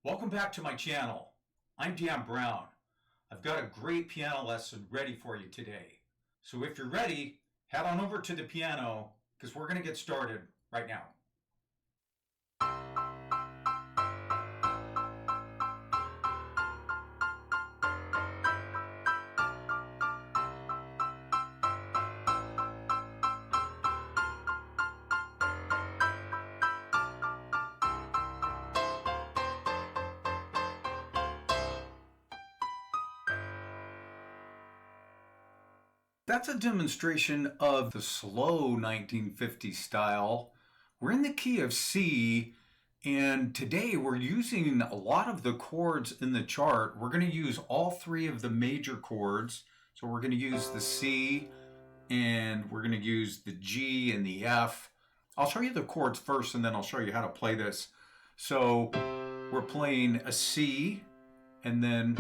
Welcome back to my channel. I'm Dan Brown. I've got a great piano lesson ready for you today. So if you're ready, head on over to the piano because we're going to get started right now. That's a demonstration of the slow 1950s style. We're in the key of C, and today we're using a lot of the chords in the chart. We're going to use all three of the major chords. So we're going to use the C, and we're going to use the G and the F. I'll show you the chords first, and then I'll show you how to play this. So we're playing a C, and then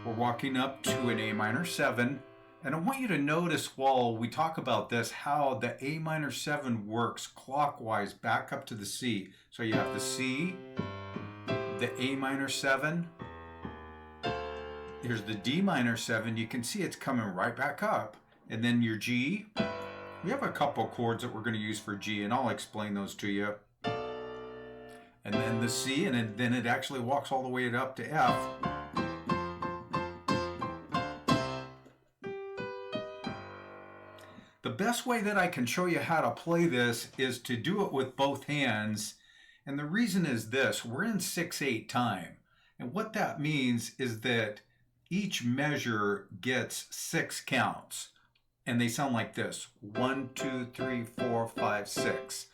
we're walking up to an A minor 7. And I want you to notice while we talk about this how the A minor 7 works clockwise back up to the C. So you have the C, the A minor 7, here's the D minor 7. You can see it's coming right back up. And then your G. We have a couple chords that we're going to use for G, and I'll explain those to you. And then the C, and then it actually walks all the way up to F. The best way that I can show you how to play this is to do it with both hands. And the reason is this: we're in 6/8 time. And what that means is that each measure gets 6 counts. And they sound like this: 1, 2, 3, 4, 5, 6.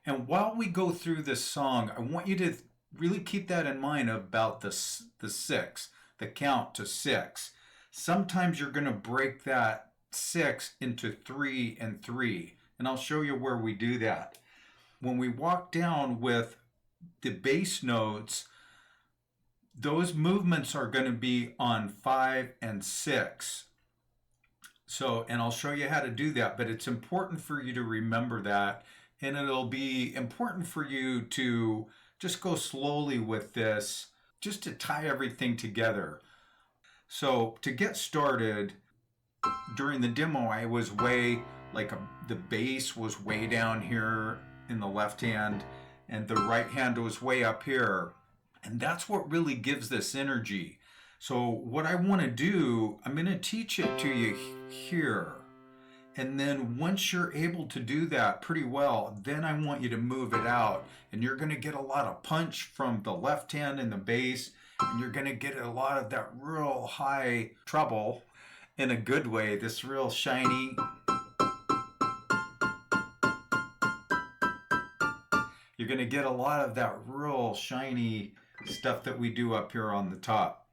And while we go through this song, I want you to really keep that in mind about the 6, the count to 6. Sometimes you're going to break that 6 into 3 and 3, and I'll show you where we do that. When we walk down with the bass notes, those movements are going to be on 5 and 6. And I'll show you how to do that, but it's important for you to remember that, and it'll be important for you to just go slowly with this, just to tie everything together. So to get started, during the demo, I was the bass was way down here in the left hand, and the right hand was way up here. And that's what really gives this energy. So what I want to do, I'm going to teach it to you here. And then once you're able to do that pretty well, then I want you to move it out. And you're going to get a lot of punch from the left hand in the bass, and you're going to get a lot of that real high treble. In a good way, this real shiny. You're going to get a lot of that real shiny stuff that we do up here on the top.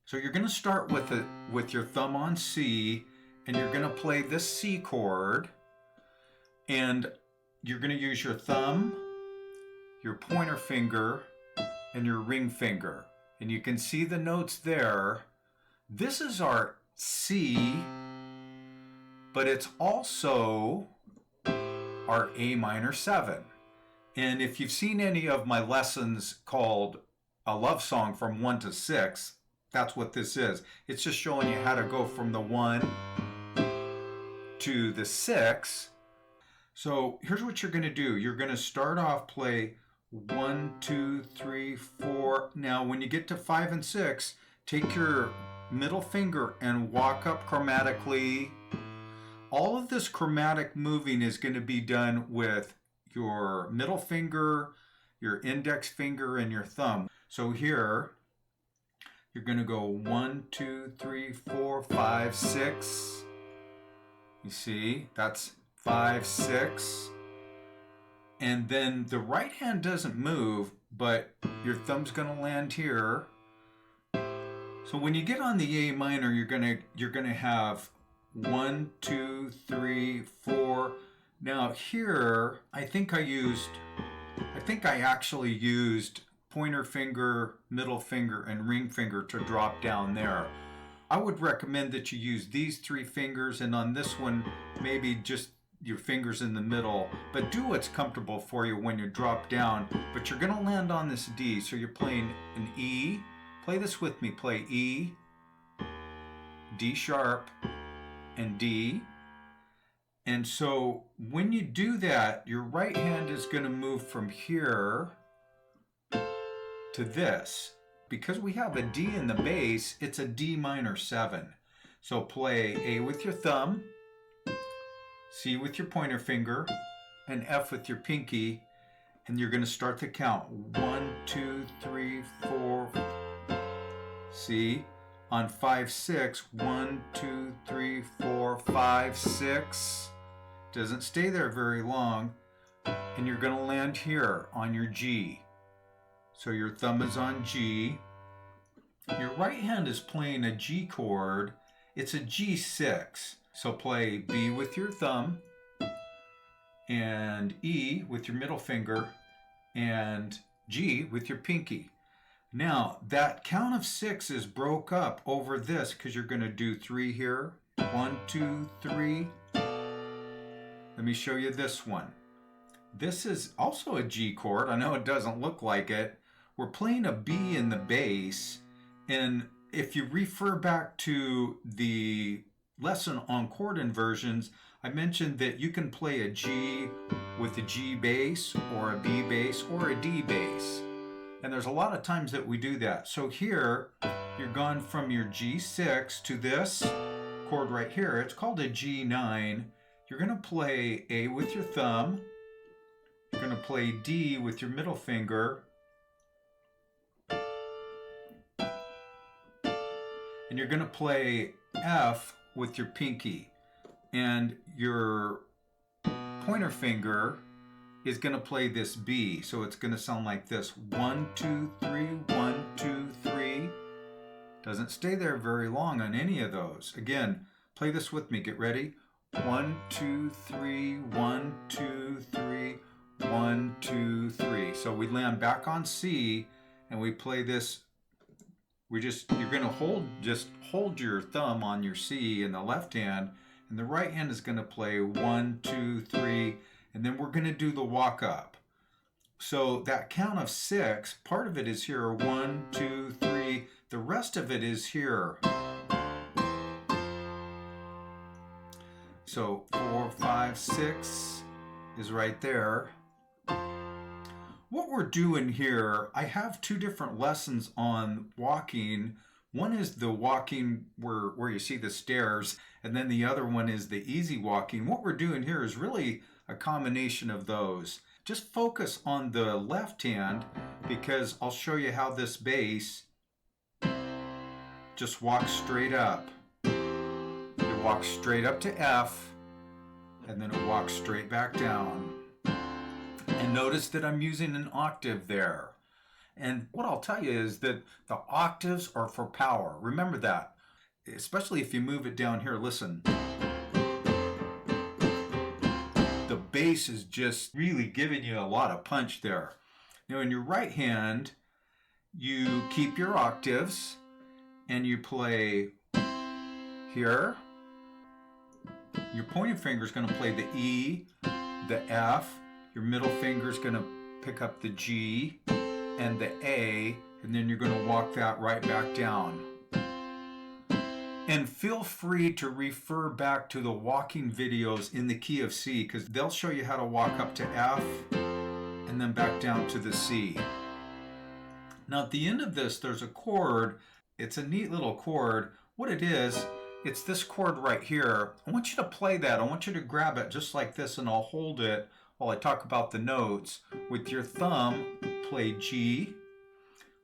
So you're going to start with your thumb on C, and you're going to play this C chord, and you're going to use your thumb, your pointer finger, and your ring finger. And you can see the notes there. This is our C, but it's also our A minor 7. And if you've seen any of my lessons called A Love Song from 1 to 6, that's what this is. It's just showing you how to go from the 1 to the 6. So here's what you're going to do. You're going to start off play 1, 2, 3, 4. Now when you get to 5 and 6, take your middle finger and walk up chromatically. All of this chromatic moving is going to be done with your middle finger, your index finger, and your thumb. So here, you're going to go 1, 2, 3, 4, 5, 6. You see, that's 5, 6. And then the right hand doesn't move, but your thumb's going to land here. So when you get on the A minor, you're gonna have 1, 2, 3, 4. Now here, I think I actually used pointer finger, middle finger, and ring finger to drop down there. I would recommend that you use these 3 fingers, and on this one, maybe just your fingers in the middle, but do what's comfortable for you when you drop down. But you're gonna land on this D, so you're playing an E. Play this with me, play E, D sharp, and D. And so when you do that, your right hand is gonna move from here to this. Because we have a D in the bass, it's a D minor 7. So play A with your thumb, C with your pointer finger, and F with your pinky, and you're going to start the count. 1, 2, 3, 4. See? On 5, 6. 1, 2, 3, 4, 5, 6. Doesn't stay there very long. And you're going to land here on your G. So your thumb is on G. Your right hand is playing a G chord. It's a G6. So play B with your thumb, and E with your middle finger, and G with your pinky. Now, that count of 6 is broke up over this because you're going to do 3 here. 1, 2, 3. Let me show you this one. This is also a G chord. I know it doesn't look like it. We're playing a B in the bass, and if you refer back to the lesson on chord inversions, I mentioned that you can play a G with a G bass or a B bass or a D bass. And there's a lot of times that we do that. So here, you're gone from your G6 to this chord right here. It's called a G9. You're going to play A with your thumb. You're going to play D with your middle finger. And you're going to play F with your pinky. And your pointer finger is going to play this B. So it's going to sound like this. 1, 2, 3, 1, 2, 3. Doesn't stay there very long on any of those. Again, play this with me. Get ready. 1, 2, 3, 1, 2, 3, 1, 2, 3. So we land back on C and we play this. You're going to just hold your thumb on your C in the left hand, and the right hand is going to play 1, 2, 3, and then we're going to do the walk up. So that count of 6, part of it is here, 1, 2, 3, the rest of it is here. So 4, 5, 6 is right there. What we're doing here, I have 2 different lessons on walking. One is the walking where you see the stairs, and then the other one is the easy walking. What we're doing here is really a combination of those. Just focus on the left hand because I'll show you how this bass just walks straight up. It walks straight up to F, and then it walks straight back down. And notice that I'm using an octave there. And what I'll tell you is that the octaves are for power. Remember that, especially if you move it down here. Listen. The bass is just really giving you a lot of punch there. Now in your right hand, you keep your octaves and you play here. Your pointing finger is going to play the E, the F. Your middle finger is going to pick up the G and the A, and then you're going to walk that right back down. And feel free to refer back to the walking videos in the key of C, because they'll show you how to walk up to F and then back down to the C. Now at the end of this, there's a chord. It's a neat little chord. What it is, it's this chord right here. I want you to play that. I want you to grab it just like this, and I'll hold it while I talk about the notes. With your thumb, play G.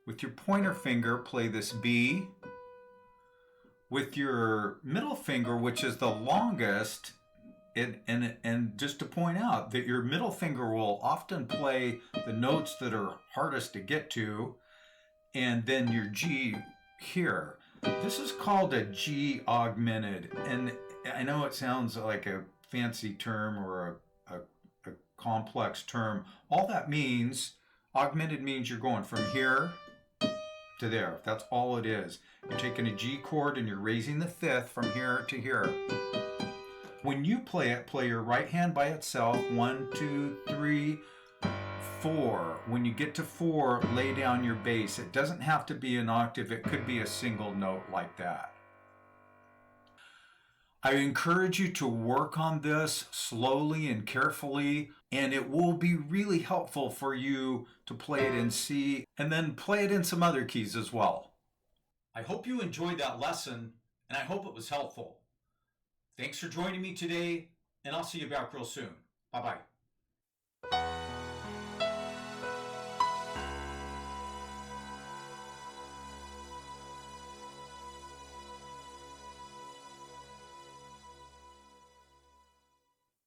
With your pointer finger, play this B. With your middle finger, which is the longest, and just to point out that your middle finger will often play the notes that are hardest to get to, and then your G here. This is called a G augmented, and I know it sounds like a fancy term or a complex term. All that means, augmented means you're going from here to there. That's all it is. You're taking a G chord and you're raising the fifth from here to here. When you play it, play your right hand by itself. 1, 2, 3, 4. When you get to 4, lay down your bass. It doesn't have to be an octave. It could be a single note like that. I encourage you to work on this slowly and carefully, and it will be really helpful for you to play it in C and then play it in some other keys as well. I hope you enjoyed that lesson, and I hope it was helpful. Thanks for joining me today, and I'll see you back real soon. Bye-bye.